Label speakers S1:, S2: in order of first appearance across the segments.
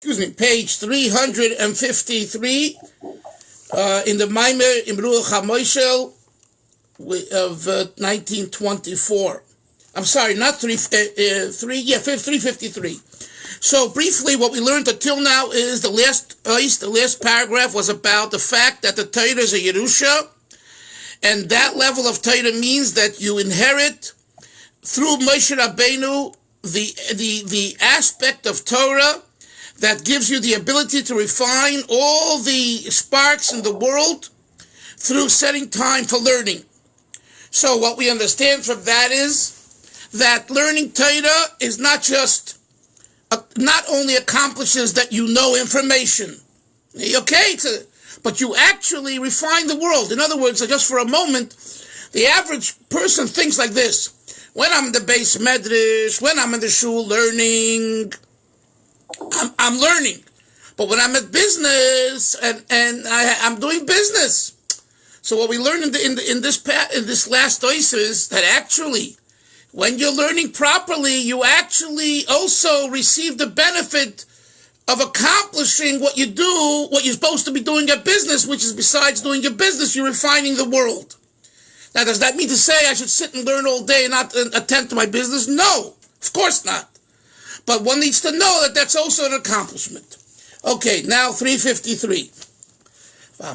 S1: page 353 in the Maamarim in Ruach HaMoishel of 1924. I'm sorry, not 353. So briefly, what we learned until now is the last paragraph was about the fact that the Torah is a Yerusha, and that level of Torah means that you inherit through Moshe Rabbeinu the aspect of Torah that gives you the ability to refine all the sparks in the world through setting time for learning. So what we understand from that is that learning Torah is not only accomplishes that you know information, okay, but you actually refine the world. In other words, just for a moment, the average person thinks like this: when I'm in the base medrash, when I'm in the shul learning, I'm learning. But when I'm at business and I'm doing business, so what we learned in this last dose is that actually, when you're learning properly, you actually also receive the benefit of accomplishing what you're supposed to be doing at business, which is besides doing your business, you're refining the world. Now, does that mean to say I should sit and learn all day and not attend to my business? No, of course not. But one needs to know that that's also an accomplishment. Okay, now 353. Now,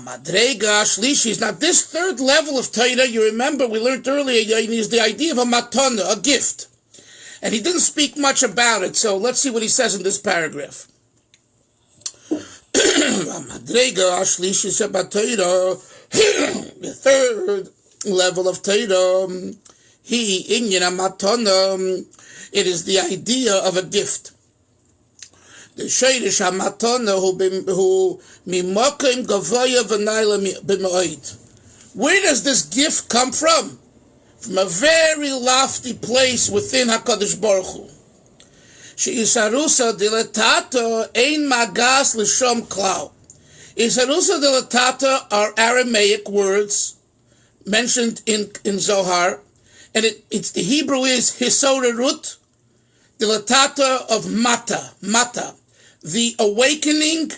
S1: this third level of Torah, you remember we learned earlier, is the idea of a matana, a gift. And he didn't speak much about it, so let's see what he says in this paragraph. The third level of Torah, it is the idea of a gift. The shayrish hamatana who mimokim gavoya v'naila b'moed. Where does this gift come from? From a very lofty place within HaKadosh Baruch Hu. She'isarusa dilatata ein magas l'shom klau. Isarusa dilatata are Aramaic words mentioned in Zohar, and it's the Hebrew is hisorerut, dilatata of mata, the awakening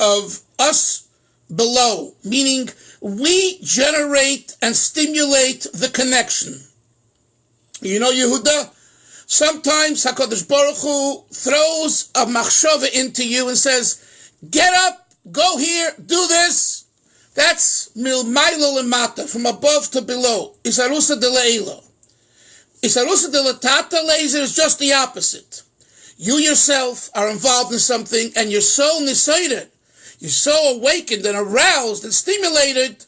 S1: of us below, meaning we generate and stimulate the connection. You know, Yehuda, sometimes HaKadosh Baruch Hu throws a machshava into you and says, get up, go here, do this. That's milmailo lemata, from above to below. Isarusa de le'ela. Isarusa de latata laser is just the opposite. You yourself are involved in something and you're so nisayed, you're so awakened and aroused and stimulated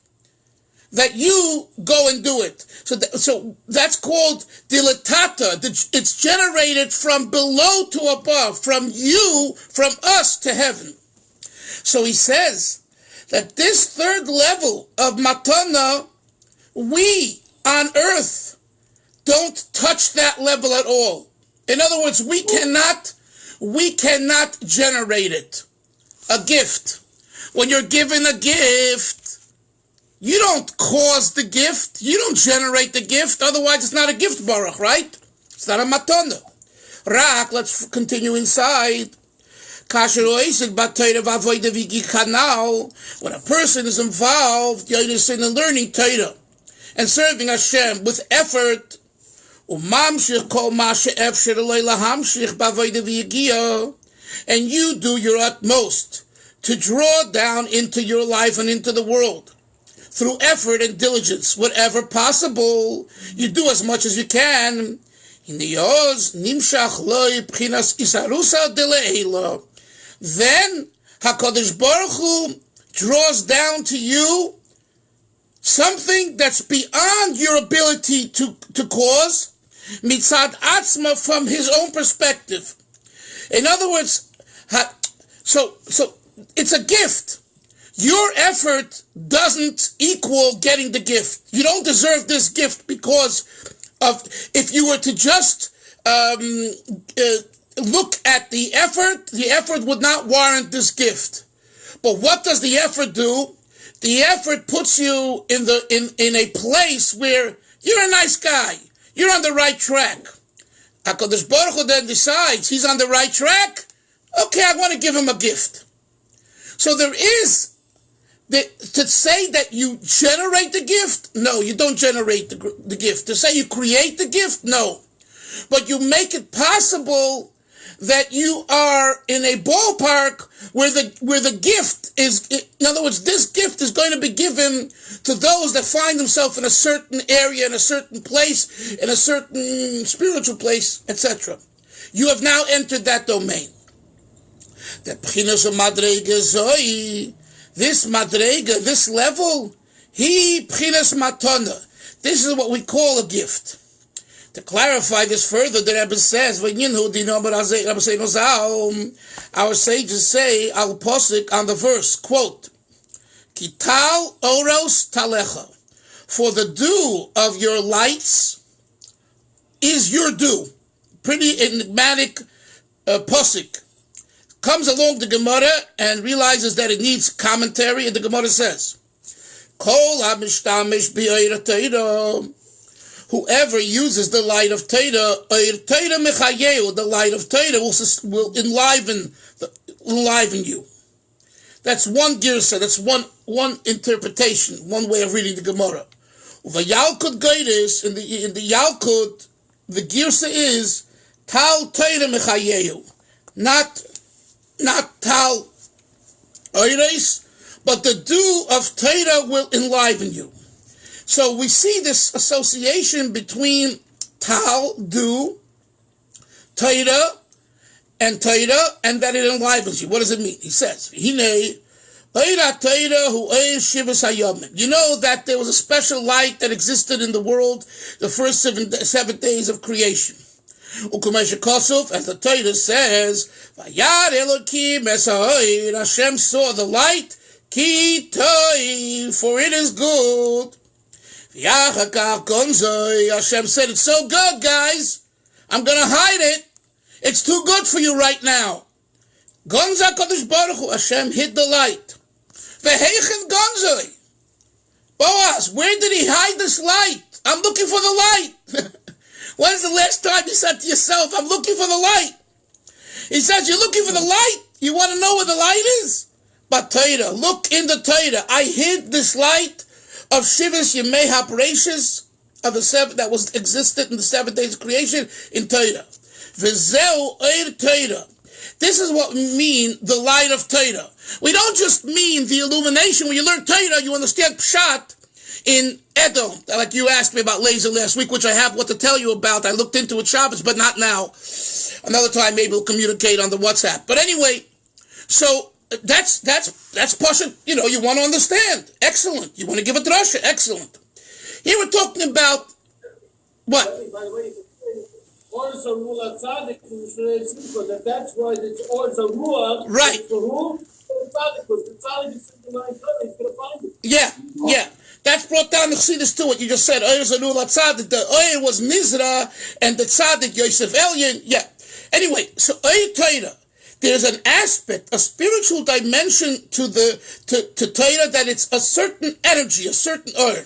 S1: that you go and do it. So that's called dilatata. It's generated from below to above, from you, from us to heaven. So he says that this third level of matana, we on earth don't touch that level at all. In other words, we cannot generate it. A gift. When you're given a gift, you don't cause the gift. You don't generate the gift. Otherwise, it's not a gift, Baruch, right? It's not a matana. Ruach, let's continue inside. When a person is involved in learning Torah and serving Hashem with effort, and you do your utmost to draw down into your life and into the world through effort and diligence, whatever possible, you do as much as you can. Then HaKadosh Baruch Hu draws down to you something that's beyond your ability to cause, mitzad atzma, from his own perspective. In other words, so it's a gift. Your effort doesn't equal getting the gift. You don't deserve this gift because of, if you were to just look at the effort would not warrant this gift. But what does the effort do? The effort puts you in a place where you're a nice guy. You're on the right track. HaKadosh Baruch Hu then decides he's on the right track. to give him a gift. So there is, to say that you generate the gift, no, you don't generate the gift. To say you create the gift, no. But you make it possible that you are in a ballpark where the gift is, in other words, this gift is going to be given to those that find themselves in a certain area, in a certain place, in a certain spiritual place, etc. You have now entered that domain. The B'chinas of Madrega Zoi, this Madrega, this level, he B'chinas Matana. This is what we call a gift. To clarify this further, the Rebbe says, our sages say, al posik on the verse, quote, Kital oros talecha, for the dew of your lights is your dew. Pretty enigmatic posik. Comes along the Gemara and realizes that it needs commentary, and the Gemara says, Kol ha-mishtamish bi'ayra teira, whoever uses the light of Torah, the light of Torah will enliven you. That's one girsa, that's one interpretation, one way of reading the Gemara. Yalkut Gairis, in the Yalkut, the girsa is Tal Torah Mechayehu, not Tal Oires, but the dew of Torah will enliven you. So we see this association between Tal, dew, Torah, and that it enlivens you. What does it mean? He says, you know that there was a special light that existed in the world the first seven days of creation. As the Torah says, Hashem saw the light, for it is good. Hashem said, it's so good, guys. I'm going to hide it. It's too good for you right now. Gonza Kodesh Baruch Hu, Hashem hid the light. Veheichen Gonzoi. Boaz, where did he hide this light? I'm looking for the light. When's the last time you said to yourself, I'm looking for the light? He says, you're looking for the light? You want to know where the light is? But Torah, look in the Torah. I hid this light of Shivas Yemei HaPereshis, of the seven that was existed in the 7 days of creation in Torah. V'zeu Eir Torah. This is what we mean, the light of Torah. We don't just mean the illumination. When you learn Torah, you understand Pshat in Edom. Like you asked me about laser last week, which I have what to tell you about. I looked into it Shabbos, but not now. Another time maybe we'll communicate on the WhatsApp. But anyway, so that's Pasha, you want to understand. Excellent. You want to give a drasha. Excellent. Here we're talking about what?
S2: By the way, Orza Ruach Tzadik, that's why it's Orza Ruach.
S1: Right.
S2: For who? Because the Tzadik is sitting on he's going to find it.
S1: Yeah. That's brought down the Chasidus to what you just said. Orza Ruach Tzadik. The Oyer was Nizra, and the Tzadik Yosef Elyon. Yeah. Anyway, so Oyer Torah. There's an aspect, a spiritual dimension to Torah, that it's a certain energy, a certain Oyer.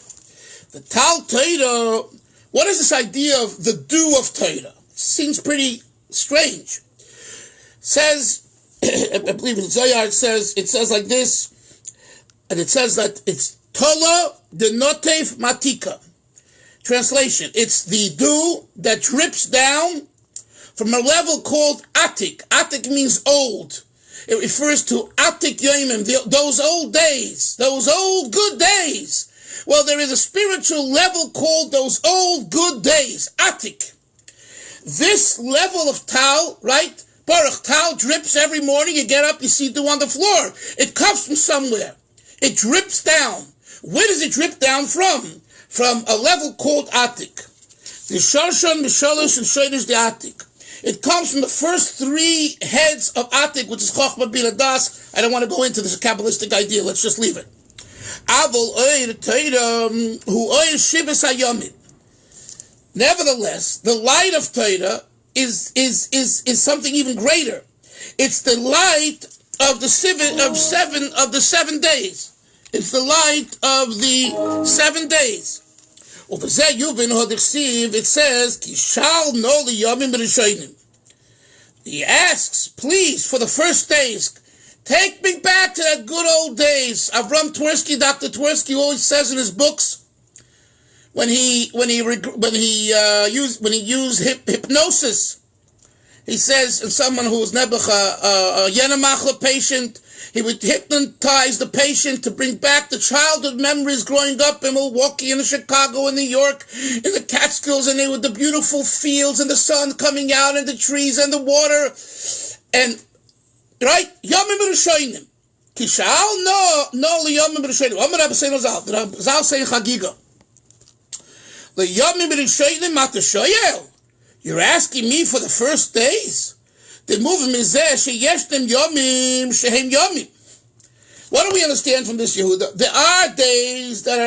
S1: The Tal Torah, what is this idea of the dew of Torah? Seems pretty strange. It says, I believe in Zohar, it says like this, and it says that it's Tola de Notev Matika. Translation, it's the dew that drips down from a level called Atik. Atik means old. It refers to Atik Yomim, those old days, those old good days. Well, there is a spiritual level called those old good days, Atik. This level of Tal, right? Baruch, Tal drips every morning. You get up, you see dew on the floor. It comes from somewhere. It drips down. Where does it drip down from? From a level called Atik. The Shoshon, Misholosh, and Shoydish the Atik. It comes from the first 3 heads of Atik, which is Chochmah Bina Das. I don't want to go into this Kabbalistic idea. Let's just leave it. Nevertheless, the light of Torah is something even greater. It's the light of the 7 days. It's the light of the 7 days. It says, He asks, please, for the first days, take me back to that good old days. Avram Twersky, Dr. Twersky always says in his books, when he used hypnosis, he says, in someone who was Nebuch, a Yenemachla patient, he would hypnotize the patient to bring back the childhood memories growing up in Milwaukee and Chicago and New York, in the Catskills, and they with the beautiful fields and the sun coming out and the trees and the water. And, right? Yomim B'Rishonim. Kishal no liyomim B'Rishonim. Omer Rabbi Zal. Zal saying Chagiga. Liyomim B'Rishonim Matashoyel. You're asking me for the first days? The movement is there. Sheyeshtem yomim shehem yomim. What do we understand from this, Yehuda? There are days that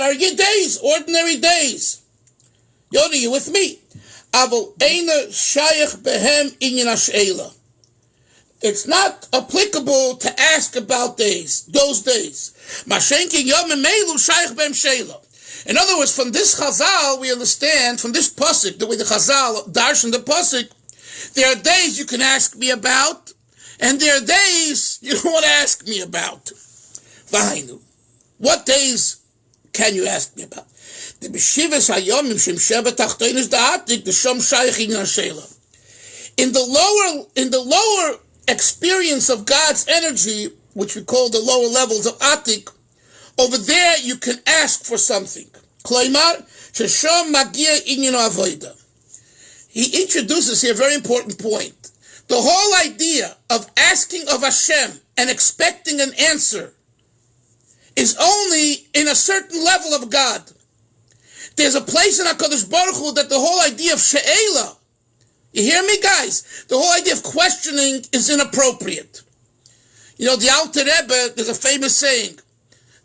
S1: are your days, ordinary days. Yoni, you with me? Avol eina shayach behem inyan hash'ela. It's not applicable to ask about those days. Mashenkin yomim meilu shayach behem sheila. In other words, from this Chazal, we understand, from this pasuk, the way the Chazal darshan the pasuk, there are days you can ask me about, and there are days you don't want to ask me about. V'hainu. What days can you ask me about? The b'shivas hayomim shem sheva tachtoinus da'atik, the shom shayach inyan hashela. In the lower experience of God's energy, which we call the lower levels of atik, over there you can ask for something. Kloimar sheshom magia inyan avoda. He introduces here a very important point. The whole idea of asking of Hashem and expecting an answer is only in a certain level of God. There's a place in HaKadosh Baruch Hu that the whole idea of she'ela, you hear me, guys? The whole idea of questioning is inappropriate. You know, the Alter Rebbe, there's a famous saying.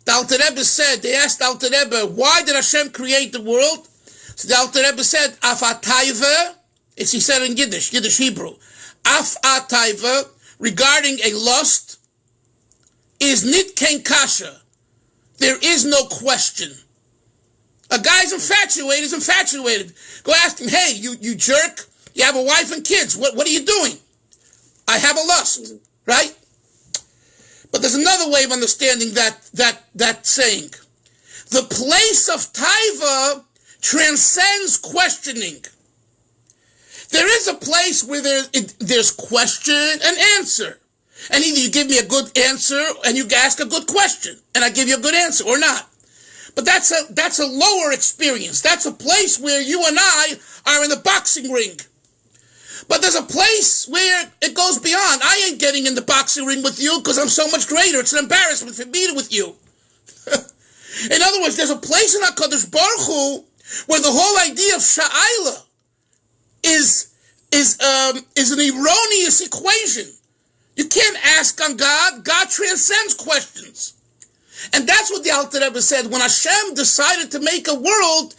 S1: The Alter Rebbe said, they asked Alter Rebbe, why did Hashem create the world? So the Alter Rebbe said, Af atayva, as he said in Yiddish Hebrew, Af atayva, regarding a lust, is nit ken kasha. There is no question. A guy's infatuated is infatuated. Go ask him, hey, you jerk, you have a wife and kids, what are you doing? I have a lust, right? But there's another way of understanding that saying. The place of taiva transcends questioning. There is a place where there's question and answer. And either you give me a good answer and you ask a good question, and I give you a good answer, or not. But that's a lower experience. That's a place where you and I are in the boxing ring. But there's a place where it goes beyond. I ain't getting in the boxing ring with you because I'm so much greater. It's an embarrassment for me to with you. In other words, there's a place in HaKadosh Baruch Hu where the whole idea of sha'ila is an erroneous equation. You can't ask on God. God transcends questions. And that's what the Alter Rebbe said. When Hashem decided to make a world,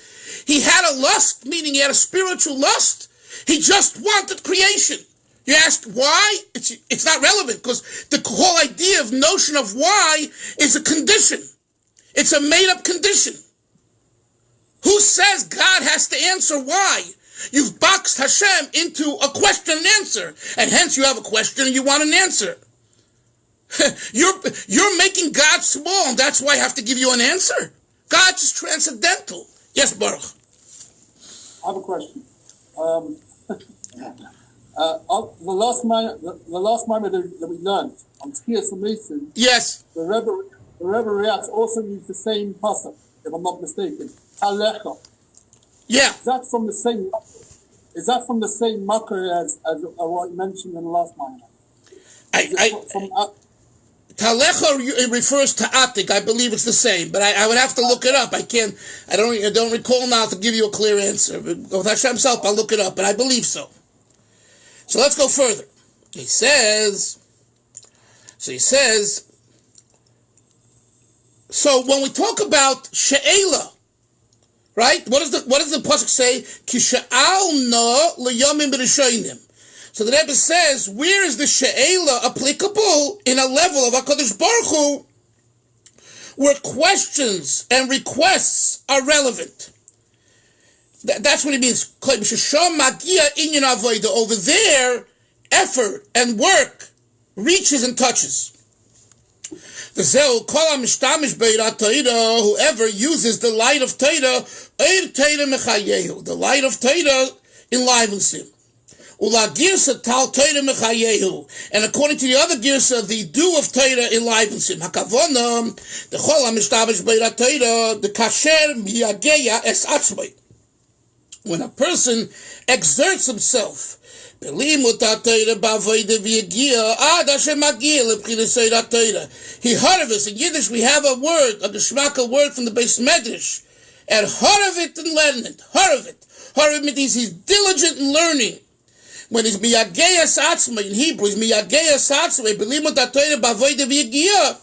S1: he had a lust, meaning he had a spiritual lust. He just wanted creation. You asked why? It's not relevant, because the whole idea of notion of why is a condition. It's a made-up condition. Who says God has to answer why? You've boxed Hashem into a question and answer, and hence you have a question and you want an answer. You're making God small, and that's why I have to give you an answer. God's is transcendental. Yes, Baruch.
S2: I have a question. The last moment that we learned on Tchias Mason.
S1: Yes.
S2: The Rebbe reacts also used the same pasuk, if I'm not mistaken. Alecha.
S1: Yeah.
S2: Is that from the same makar as what you mentioned in the last moment?
S1: Talecha refers to Atik. I believe it's the same, but I would have to look it up. I don't recall now to give you a clear answer. But with Hashem's help, I'll look it up, but I believe so. So let's go further. He says, so when we talk about she'ela, right? What does the pasuk say? Ki she'alna liyomim b'rishonim. So the Rebbe says, where is the she'ela applicable in a level of HaKadosh Baruch Hu where questions and requests are relevant? That's what it means. Over there, effort and work reaches and touches. Whoever uses the light of Torah, the light of Torah enlivens him. And according to the other girsa, the dew of Torah enlivens him. When a person exerts himself, he heard of this. In Yiddish, we have a word, a geschmacka word from the Beis Medrash, and Horovit and learning. Horovit means he's diligent in learning. When he's miyageyas atzmai, in Hebrew, he's miyageyas atzmai, belimut ha-Torah b'avoida v'yagiyah,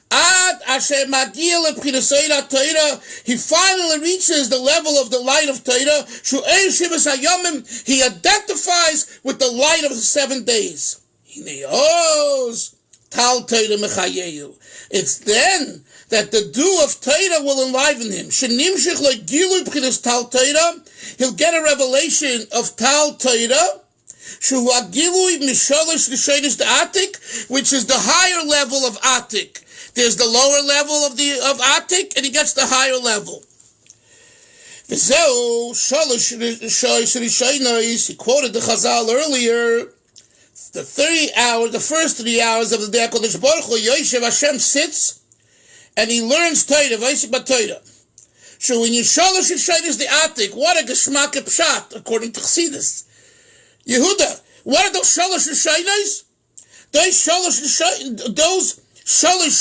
S1: ad asher magiyah l'pchinosei ha-Torah, he finally reaches the level of the light of Torah, shu'ei shivas hayomim, he identifies with the light of the 7 days. Hineos, tal Torah mechayehu. It's then that the dew of Torah will enliven him. Shenimshich le'gilu b'chinos tal Torah, he'll get a revelation of tal Torah, which is the higher level of Atik. There's the lower level of Atik, and he gets the higher level. He quoted the Chazal earlier. The first 3 hours of the day, HaKadosh Baruch Hu, Yoshev Hashem sits, and he learns Torah, Vaisik B'Torah. So when you shalosh is the Atik, what a geschmack pshat, according to Chasidus. Yehuda, what are those shalosh Rishaynos? Those shalosh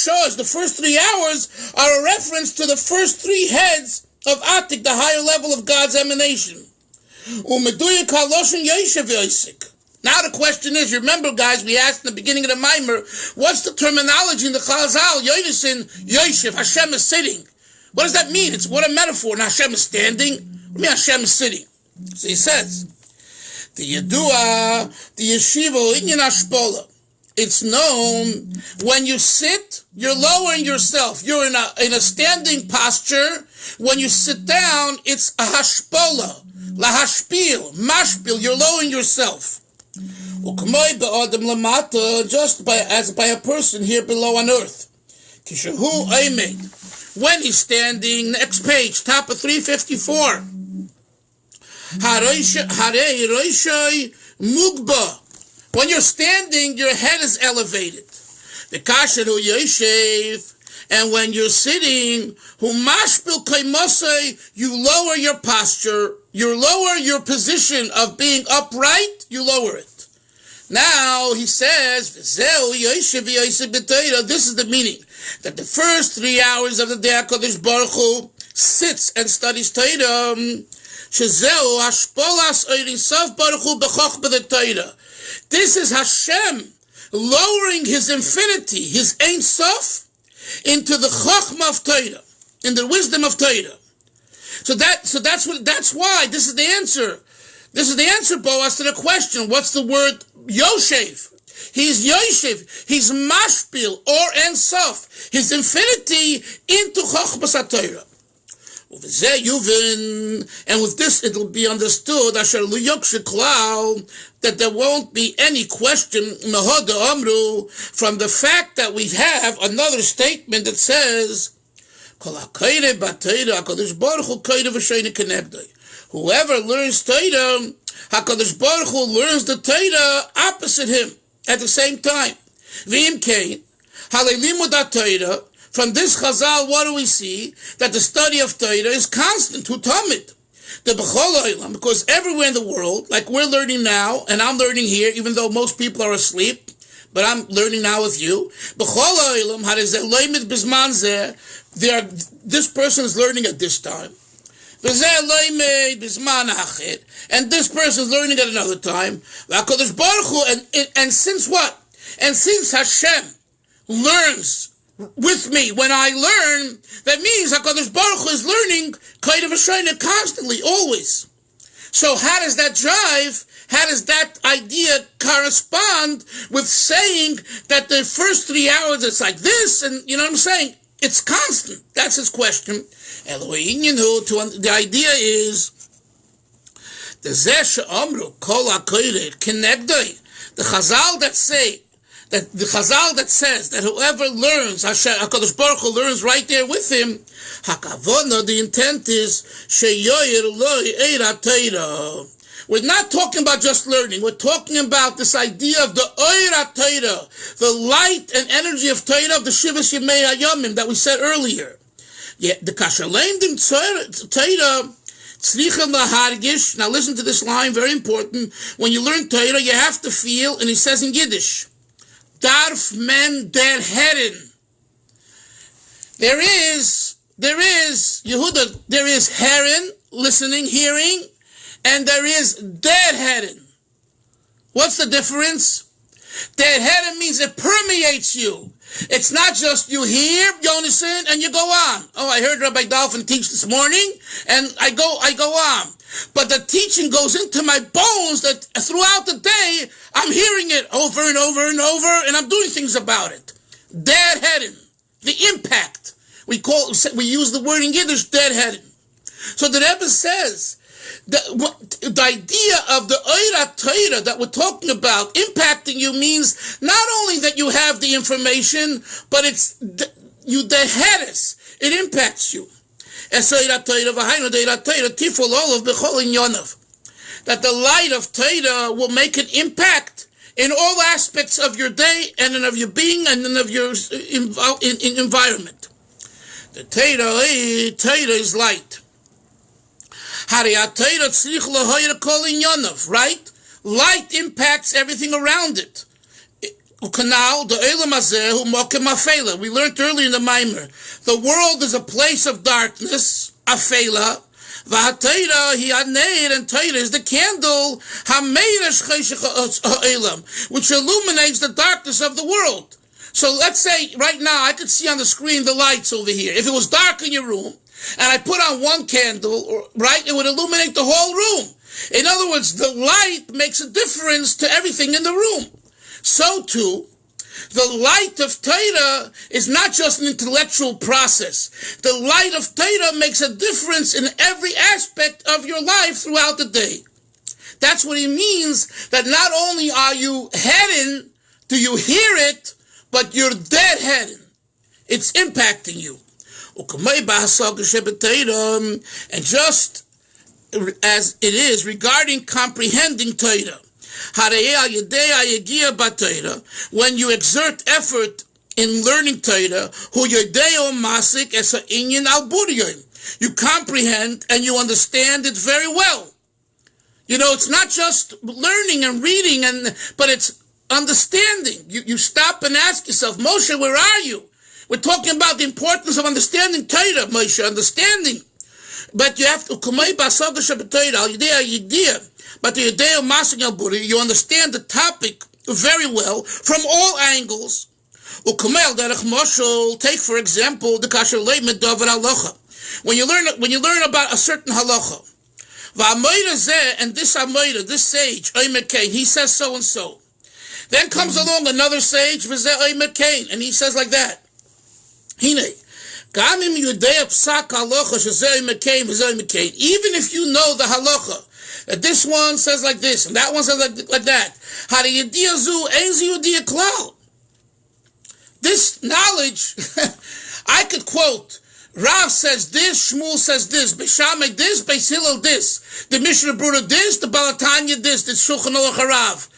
S1: shahs, the first 3 hours, are a reference to the first 3 heads of Atik, the higher level of God's emanation. Now the question is, you remember, guys, we asked in the beginning of the Maimer, what's the terminology in the Chazal? Yodesin, Yoshev, Hashem is sitting. What does that mean? It's what a metaphor. And Hashem is standing. What do you mean Hashem is sitting? So he says, the Yedua, the Yeshiva, Inyan Ashpola. It's known when you sit, you're lowering yourself. You're in a standing posture. When you sit down, it's a hashpola, la hashpil, mashpil. You're lowering yourself. Just as by a person here below on earth. Kishahu Aimed. When he's standing, next page, top of 354. Harei Roshai Mugba. When you're standing, your head is elevated. The kasheru yoshev. And when you're sitting, hu mashpil kaimosei, you lower your posture, you lower your position of being upright, you lower it. Now, he says, this is the meaning, that the first 3 hours of the day, HaKadosh Baruch Hu sits and studies Torah. This is Hashem lowering his infinity, his Ein Sof, into the Chochmah of Torah, in the wisdom of Torah. So that's why this is the answer. This is the answer, Boaz, to the question. What's the word Yoshev? He's Yoshev. He's Mashpil or Ein Sof, his infinity into Chochmah Torah. And with this, it'll be understood that there won't be any question from the fact that we have another statement that says, whoever learns Torah, HaKadosh Baruch Hu learns the Torah opposite him at the same time. From this Chazal, what do we see? That the study of Torah is constant, hutamid. Because everywhere in the world, like we're learning now, and I'm learning here, even though most people are asleep, but I'm learning now with you. This person is learning at this time. And this person is learning at another time. And since what? And since Hashem learns with me when I learn, that means HaKadosh Baruch Hu is learning Kaida V'Shoina constantly, always. So how does that jive? How does that idea correspond with saying that the first 3 hours it's like this, and you know what I'm saying? It's constant. That's his question. The idea is The Chazal that says that whoever learns, HaKadosh Baruch Hu learns right there with him, Hakavona, the intent is, Sheyoyer Loi Eira Teira. We're not talking about just learning. We're talking about this idea of the Eira Teira, the light and energy of Teira, of the Shivas Yemei HaYomim that we said earlier. Yeah, the Kashalem Dim Teira, now listen to this line, very important. When you learn Torah, you have to feel, and he says in Yiddish, Darf men der Herren. There is Yehuda, there is Herren, listening, hearing, and there is der Herren. What's the difference? Der Herren means it permeates you. It's not just you hear, Yonason, and you go on. Oh, I heard Rabbi Dalfin teach this morning, and I go on. But the teaching goes into my bones that throughout the day, I'm hearing it over and over and over, and I'm doing things about it. Der Herren, the impact. We use the word in Yiddish, der Herren. So the Rebbe says, the idea of the Eira Teira that we're talking about impacting you means not only that you have the information, but it's the heres. It impacts you. That the light of Teira will make an impact in all aspects of your day and of your being and of your environment. The Teira is light. Right? Light impacts everything around it. We learned earlier in the Maamarim, the world is a place of darkness, afela, and Teira is the candle, which illuminates the darkness of the world. So let's say right now I could see on the screen the lights over here. If it was dark in your room, and I put on one candle, right, it would illuminate the whole room. In other words, the light makes a difference to everything in the room. So too, the light of Torah is not just an intellectual process. The light of Torah makes a difference in every aspect of your life throughout the day. That's what he means, that not only are you heading, do you hear it, but you're dead heading. It's impacting you. And just as it is regarding comprehending Torah, when you exert effort in learning Torah, you comprehend and you understand it very well. You know, it's not just learning and reading, but it's understanding. You stop and ask yourself, Moshe, where are you? We're talking about the importance of understanding Torah, Moshe, understanding. But you have to, but you understand the topic very well from all angles. Take, for example, the when you learn about a certain halacha, and this sage, he says so and so. Then comes along another sage, and he says like that. Even if you know the halacha, that this one says like this, and that one says like that, this knowledge, I could quote, Rav says this, Shmuel says this, Beishamai this, Beis Hillel this, the Mishnah Brura this, the Balatanya this, the Shulchan Aruch Harav.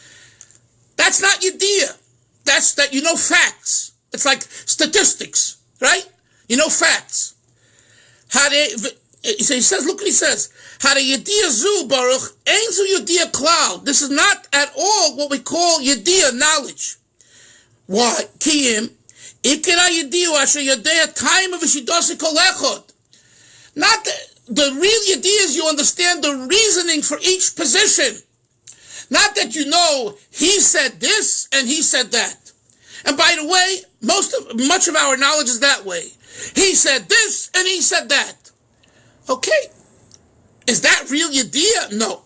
S1: That's not Yediyah. That's that you know facts. It's like statistics, right? You know facts. So he says, look what he says. This is not at all what we call Yediyah, knowledge. Why? Kiyim. Not the real Yediyah is you understand the reasoning for each position. Not that you know he said this and he said that. And by the way, much of our knowledge is that way. He said this and he said that. Okay. Is that real Yediyah? No.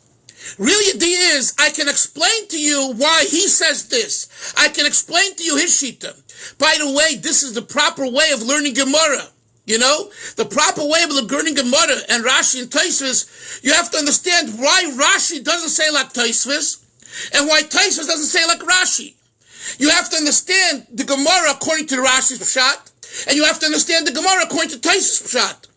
S1: Real Yediyah is, I can explain to you why he says this. I can explain to you his shita. By the way, this is the proper way of learning Gemara. You know, the proper way of learning Gemara and Rashi and Tosfos, you have to understand why Rashi doesn't say like Tosfos, and why Tosfos doesn't say like Rashi. You have to understand the Gemara according to the Rashi's Pshat, and you have to understand the Gemara according to Tosfos' Pshat.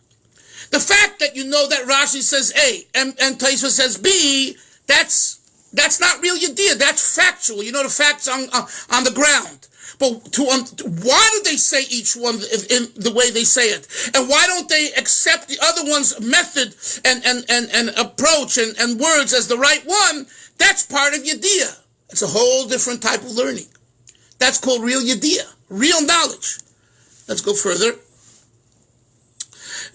S1: The fact that you know that Rashi says A and Tosfos says B, that's not real Yediyah. That's factual. You know the facts on the ground. But why do they say each one in the way they say it? And why don't they accept the other one's method and approach and words as the right one? That's part of Yediyah. It's a whole different type of learning. That's called real Yediyah, real knowledge. Let's go further.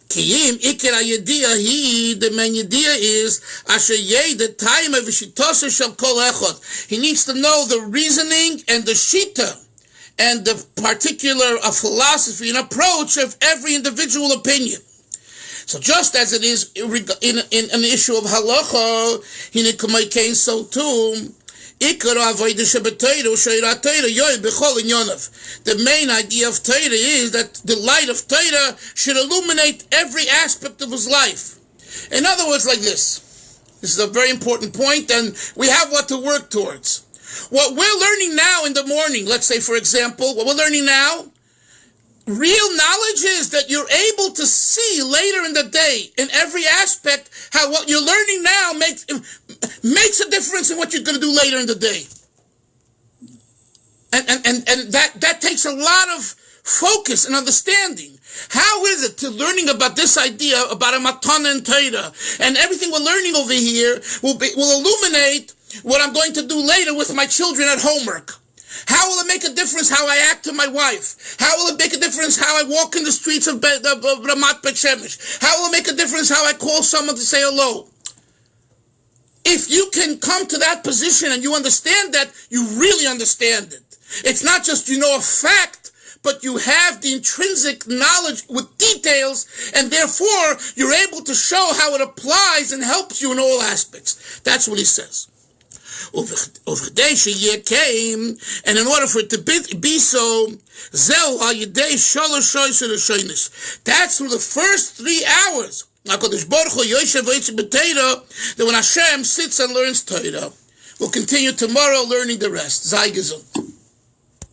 S1: Kiyim ikir Yediyah, the main Yediyah is asher yeh the time of shitose shel kol echad. He needs to know the reasoning and the shita and the particular philosophy and approach of every individual opinion. So just as it is in an issue of halacha, so too, the main idea of Torah is that the light of Torah should illuminate every aspect of his life. In other words, like this. This is a very important point, and we have what to work towards. What we're learning now in the morning, let's say, for example, what we're learning now, real knowledge is that you're able to see later in the day, in every aspect, how what you're learning now makes a difference in what you're going to do later in the day. And that takes a lot of focus and understanding. How is it to learning about this idea, about a matana and Torah, and everything we're learning over here will illuminate what I'm going to do later with my children at homework? How will it make a difference how I act to my wife? How will it make a difference how I walk in the streets of Ramat Bet Shemesh? How will it make a difference how I call someone to say hello? If you can come to that position and you understand that, you really understand it. It's not just you know a fact, but you have the intrinsic knowledge with details, and therefore you're able to show how it applies and helps you in all aspects. That's what he says. And in order for it to be so, that's through the first 3 hours that when Hashem sits and learns Torah. We'll continue tomorrow learning the rest. Zai Gesund.